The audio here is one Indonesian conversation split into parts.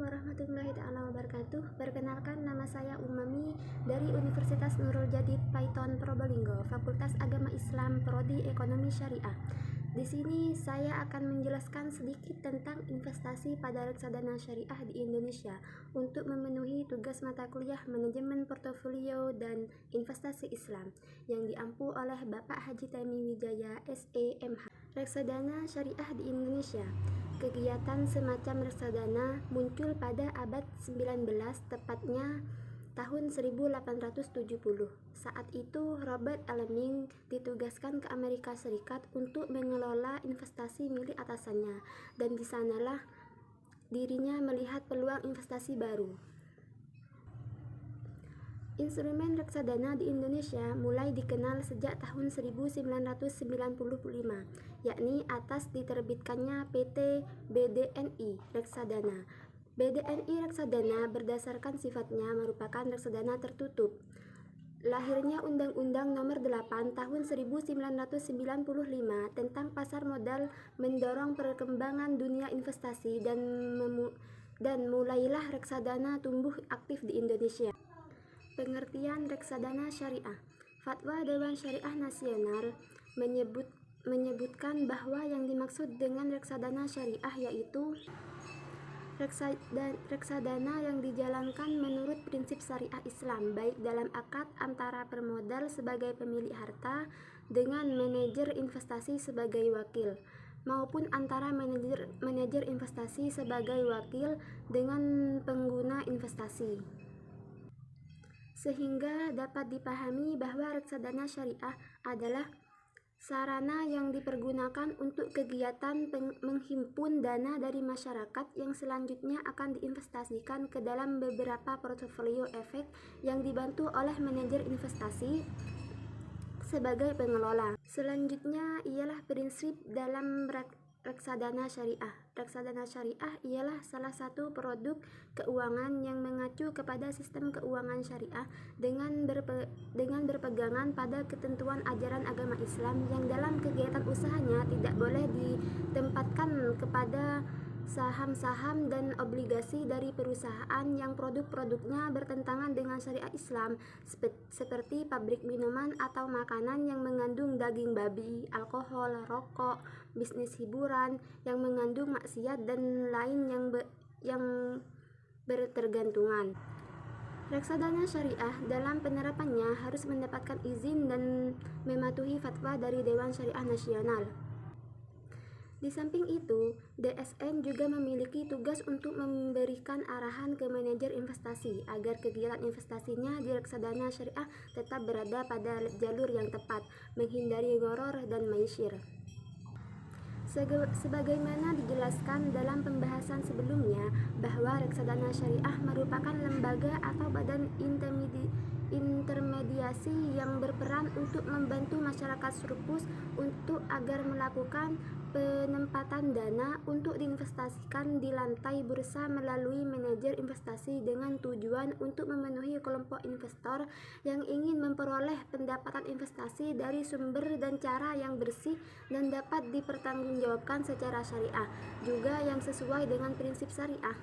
warahmatullahi wabarakatuh. Perkenalkan, nama saya Umami dari Universitas Nurul Jadid Paiton Probolinggo, Fakultas Agama Islam, Prodi Ekonomi Syariah. Di sini saya akan menjelaskan sedikit tentang investasi pada reksadana syariah di Indonesia untuk memenuhi tugas mata kuliah Manajemen Portofolio dan Investasi Islam yang diampu oleh Bapak Haji Taimi Wijaya SEMH. Reksadana syariah di Indonesia. Kegiatan semacam reksadana muncul pada abad 19, tepatnya tahun 1870. Saat itu Robert Alleming ditugaskan ke Amerika Serikat untuk mengelola investasi milik atasannya, dan di sanalah dirinya melihat peluang investasi baru. Instrumen reksadana di Indonesia mulai dikenal sejak tahun 1995, yakni atas diterbitkannya PT BDNI Reksadana. BDNI Reksadana berdasarkan sifatnya merupakan reksadana tertutup. Lahirnya Undang-Undang Nomor 8 Tahun 1995 tentang pasar modal mendorong perkembangan dunia investasi dan mulailah reksadana tumbuh aktif di Indonesia. Pengertian reksadana syariah. Fatwa Dewan Syariah Nasional menyebutkan bahwa yang dimaksud dengan reksadana syariah yaitu reksadana yang dijalankan menurut prinsip syariah Islam, baik dalam akad antara pemodal sebagai pemilik harta dengan manajer investasi sebagai wakil, maupun antara manajer investasi sebagai wakil dengan pengguna investasi. Sehingga dapat dipahami bahwa reksadana syariah adalah sarana yang dipergunakan untuk kegiatan menghimpun dana dari masyarakat yang selanjutnya akan diinvestasikan ke dalam beberapa portofolio efek yang dibantu oleh manajer investasi sebagai pengelola. Selanjutnya ialah prinsip dalam reksadana syariah. Reksadana syariah ialah salah satu produk keuangan yang mengacu kepada sistem keuangan syariah dengan berpegangan pada ketentuan ajaran agama Islam yang dalam kegiatan usahanya tidak boleh ditempatkan kepada saham-saham dan obligasi dari perusahaan yang produk-produknya bertentangan dengan syariat Islam, seperti pabrik minuman atau makanan yang mengandung daging babi, alkohol, rokok, bisnis hiburan yang mengandung maksiat, dan lain yang bertergantungan. Reksadana syariah dalam penerapannya harus mendapatkan izin dan mematuhi fatwa dari Dewan Syariah Nasional. Di samping itu, DSN juga memiliki tugas untuk memberikan arahan ke manajer investasi agar kegiatan investasinya di reksadana syariah tetap berada pada jalur yang tepat, menghindari gharar dan maisir. Sebagaimana dijelaskan dalam pembahasan sebelumnya, bahwa reksadana syariah merupakan lembaga atau badan intermediasi yang berperan untuk membantu masyarakat surplus agar melakukan penempatan dana untuk diinvestasikan di lantai bursa melalui manajer investasi dengan tujuan untuk memenuhi kelompok investor yang ingin memperoleh pendapatan investasi dari sumber dan cara yang bersih dan dapat dipertanggungjawabkan secara syariah, juga yang sesuai dengan prinsip syariah.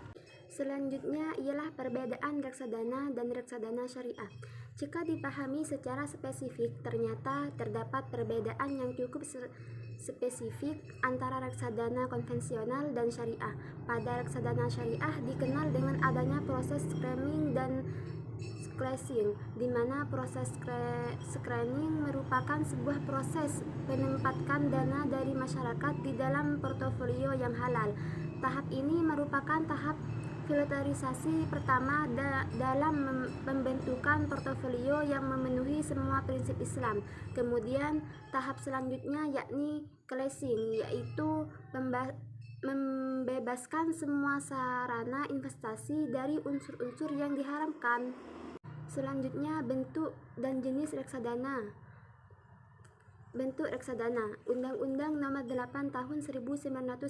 Selanjutnya ialah perbedaan reksadana dan reksadana syariah. Jika dipahami secara spesifik, ternyata terdapat perbedaan yang cukup spesifik antara reksadana konvensional dan syariah. Pada reksadana syariah dikenal dengan adanya proses screening dan cleansing, di mana proses screening merupakan sebuah proses menempatkan dana dari masyarakat di dalam portofolio yang halal. Tahap ini merupakan tahap filterisasi pertama dalam pembentukan portofolio yang memenuhi semua prinsip Islam. Kemudian tahap selanjutnya yakni cleansing, yaitu membebaskan semua sarana investasi dari unsur-unsur yang diharamkan. Selanjutnya, bentuk dan jenis reksadana. Bentuk reksadana. Undang-Undang Nomor 8 Tahun 1995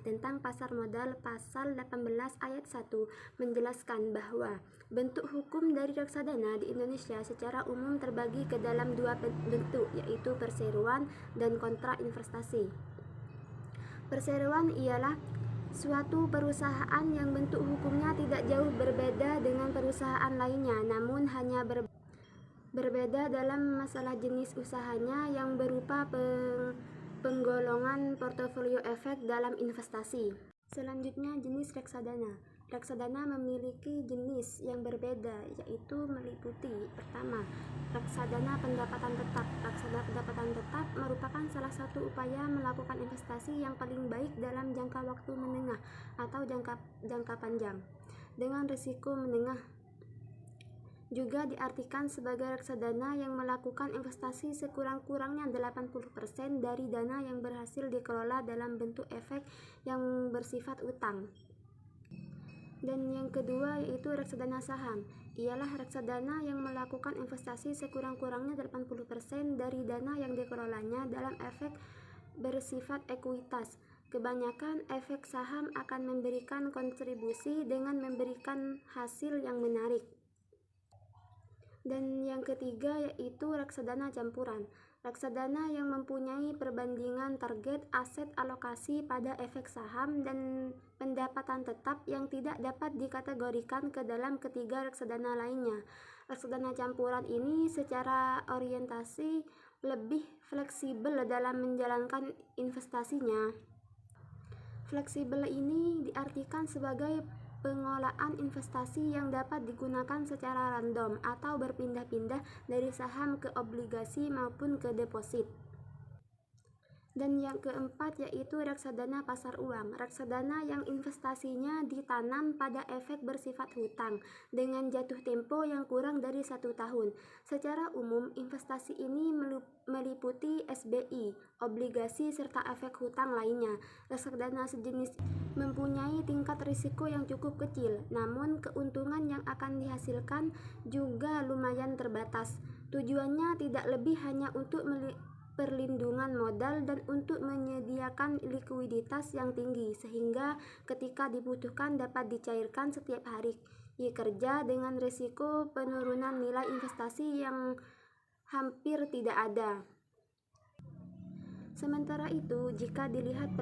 tentang pasar modal pasal 18 ayat 1 menjelaskan bahwa bentuk hukum dari reksadana di Indonesia secara umum terbagi ke dalam dua bentuk, yaitu perseroan dan kontrak investasi. Perseroan ialah Suatu perusahaan yang bentuk hukumnya tidak jauh berbeda dengan perusahaan lainnya, namun hanya berbeda dalam masalah jenis usahanya yang berupa penggolongan portofolio efek dalam investasi. Selanjutnya, jenis reksadana. Reksadana memiliki jenis yang berbeda, yaitu meliputi: pertama, reksadana pendapatan tetap. Reksadana pendapatan tetap merupakan salah satu upaya melakukan investasi yang paling baik dalam jangka waktu menengah atau jangka panjang dengan risiko menengah. Juga diartikan sebagai reksadana yang melakukan investasi sekurang-kurangnya 80% dari dana yang berhasil dikelola dalam bentuk efek yang bersifat utang. Dan yang kedua yaitu reksadana saham. Ialah reksadana yang melakukan investasi sekurang-kurangnya 80% dari dana yang dikelolanya dalam efek bersifat ekuitas. Kebanyakan efek saham akan memberikan kontribusi dengan memberikan hasil yang menarik. Dan yang ketiga yaitu reksadana campuran. Reksadana yang mempunyai perbandingan target aset alokasi pada efek saham dan pendapatan tetap yang tidak dapat dikategorikan ke dalam ketiga reksadana lainnya. Reksadana campuran ini secara orientasi lebih fleksibel dalam menjalankan investasinya. Fleksibel ini diartikan sebagai pengolahan investasi yang dapat digunakan secara random atau berpindah-pindah dari saham ke obligasi maupun ke deposit. Dan yang keempat yaitu reksadana pasar uang. Reksadana yang investasinya ditanam pada efek bersifat hutang dengan jatuh tempo yang kurang dari 1 tahun. Secara umum, investasi ini meliputi SBI, obligasi, serta efek hutang lainnya. Reksadana sejenis mempunyai tingkat risiko yang cukup kecil, namun keuntungan yang akan dihasilkan juga lumayan terbatas. Tujuannya tidak lebih hanya untuk perlindungan modal dan untuk menyediakan likuiditas yang tinggi sehingga ketika dibutuhkan dapat dicairkan setiap hari kerja dengan risiko penurunan nilai investasi yang hampir tidak ada. Sementara itu, jika dilihat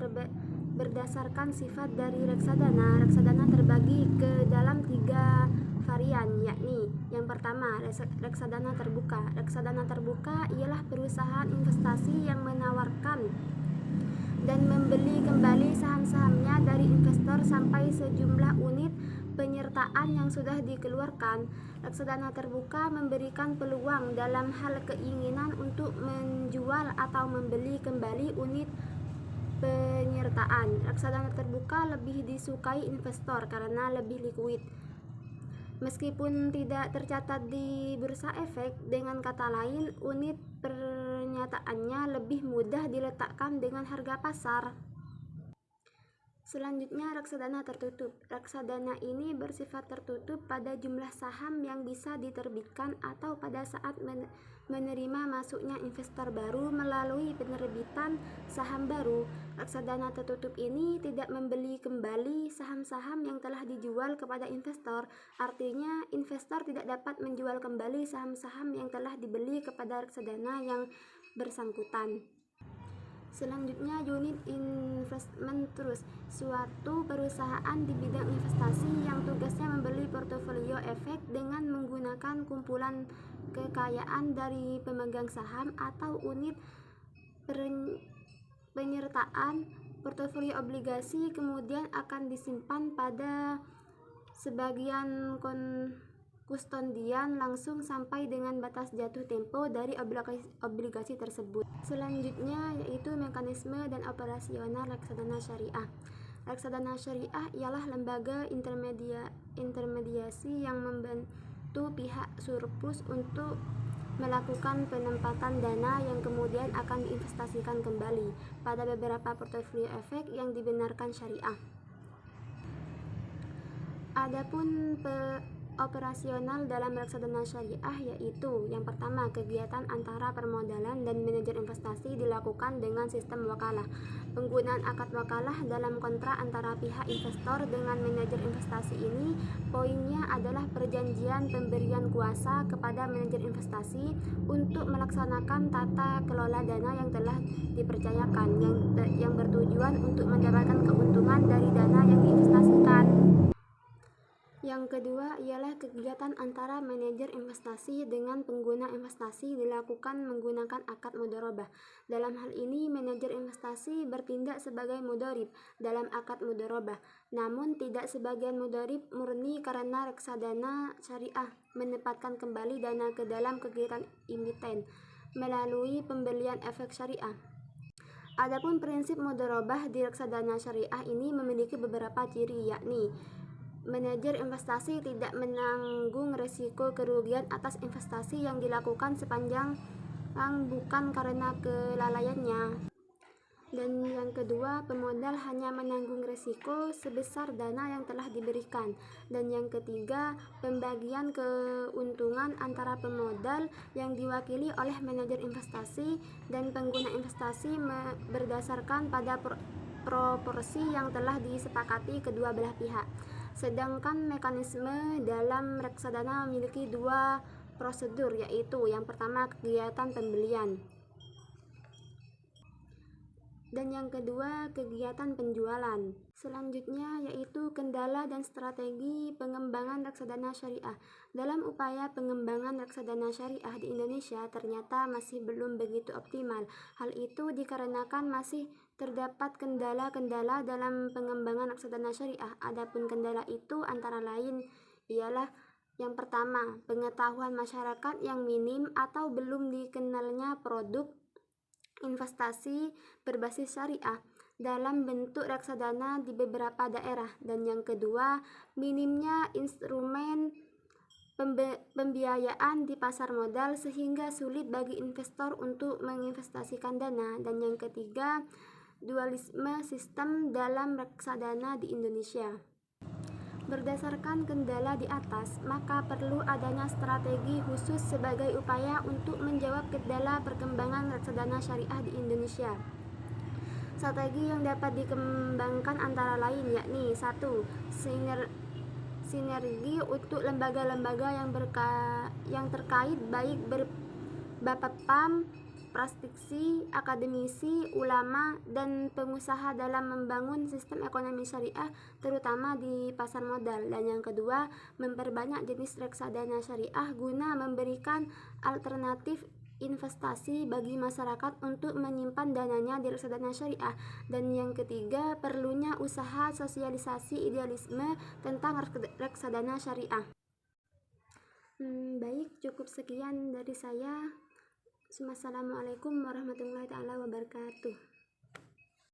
berdasarkan sifat dari reksadana terbagi ke dalam 3 varian, yakni yang pertama, reksadana terbuka. Reksadana terbuka ialah perusahaan investasi yang menawarkan dan membeli kembali saham-sahamnya dari investor sampai sejumlah unit penyertaan yang sudah dikeluarkan. Reksadana terbuka memberikan peluang dalam hal keinginan untuk menjual atau membeli kembali unit penyertaan. Reksadana terbuka lebih disukai investor karena lebih liquid. Meskipun tidak tercatat di bursa efek, dengan kata lain, unit pernyataannya lebih mudah diletakkan dengan harga pasar. Selanjutnya, reksadana tertutup. Reksadana ini bersifat tertutup pada jumlah saham yang bisa diterbitkan atau pada saat menerima masuknya investor baru melalui penerbitan saham baru. Reksadana tertutup ini tidak membeli kembali saham-saham yang telah dijual kepada investor. Artinya, investor tidak dapat menjual kembali saham-saham yang telah dibeli kepada reksadana yang bersangkutan. Selanjutnya, unit investment trust, suatu perusahaan di bidang investasi yang tugasnya membeli portofolio efek dengan menggunakan kumpulan kekayaan dari pemegang saham atau unit penyertaan. Portofolio obligasi kemudian akan disimpan pada sebagian kustodian langsung sampai dengan batas jatuh tempo dari obligasi tersebut. Selanjutnya yaitu mekanisme dan operasional reksadana syariah. Reksadana syariah ialah lembaga intermediasi yang membantu pihak surplus untuk melakukan penempatan dana yang kemudian akan diinvestasikan kembali pada beberapa portofolio efek yang dibenarkan syariah. Adapun operasional dalam reksadana syariah, yaitu yang pertama, kegiatan antara permodalan dan manajer investasi dilakukan dengan sistem wakalah. Penggunaan akad wakalah dalam kontrak antara pihak investor dengan manajer investasi ini poinnya adalah perjanjian pemberian kuasa kepada manajer investasi untuk melaksanakan tata kelola dana yang telah dipercayakan, yang bertujuan untuk mendapatkan keuntungan dari dana yang diinvestasikan. Yang kedua ialah kegiatan antara manajer investasi dengan pengguna investasi dilakukan menggunakan akad mudharabah. Dalam hal ini, manajer investasi bertindak sebagai mudharib dalam akad mudharabah, namun tidak sebagai mudharib murni karena reksadana syariah menempatkan kembali dana ke dalam kegiatan emiten melalui pembelian efek syariah. Adapun prinsip mudharabah di reksadana syariah ini memiliki beberapa ciri, yakni manajer investasi tidak menanggung risiko kerugian atas investasi yang dilakukan sepanjang bukan karena kelalaiannya. Dan yang kedua, pemodal hanya menanggung risiko sebesar dana yang telah diberikan. Dan yang ketiga, pembagian keuntungan antara pemodal yang diwakili oleh manajer investasi dan pengguna investasi berdasarkan pada proporsi yang telah disepakati kedua belah pihak. Sedangkan mekanisme dalam reksadana memiliki dua prosedur, yaitu yang pertama kegiatan pembelian dan yang kedua kegiatan penjualan. Selanjutnya yaitu kendala dan strategi pengembangan reksadana syariah. Dalam upaya pengembangan reksadana syariah di Indonesia ternyata masih belum begitu optimal. Hal itu dikarenakan masih terdapat kendala-kendala dalam pengembangan reksadana syariah. Adapun kendala itu antara lain ialah yang pertama, pengetahuan masyarakat yang minim atau belum dikenalnya produk investasi berbasis syariah dalam bentuk reksadana di beberapa daerah. Dan yang kedua, minimnya instrumen pembiayaan di pasar modal sehingga sulit bagi investor untuk menginvestasikan dana. Dan yang ketiga, dualisme sistem dalam reksadana di Indonesia. Berdasarkan kendala di atas, maka perlu adanya strategi khusus sebagai upaya untuk menjawab kendala perkembangan reksadana syariah di Indonesia. Strategi yang dapat dikembangkan antara lain yakni 1. Sinergi untuk lembaga-lembaga yang terkait baik Bapepam, praktisi, akademisi, ulama, dan pengusaha dalam membangun sistem ekonomi syariah terutama di pasar modal. Dan yang kedua, memperbanyak jenis reksadana syariah guna memberikan alternatif investasi bagi masyarakat untuk menyimpan dananya di reksadana syariah. Dan yang ketiga, perlunya usaha sosialisasi idealisme tentang reksadana syariah. Baik, cukup sekian dari saya. Wassalamualaikum warahmatullahi wabarakatuh.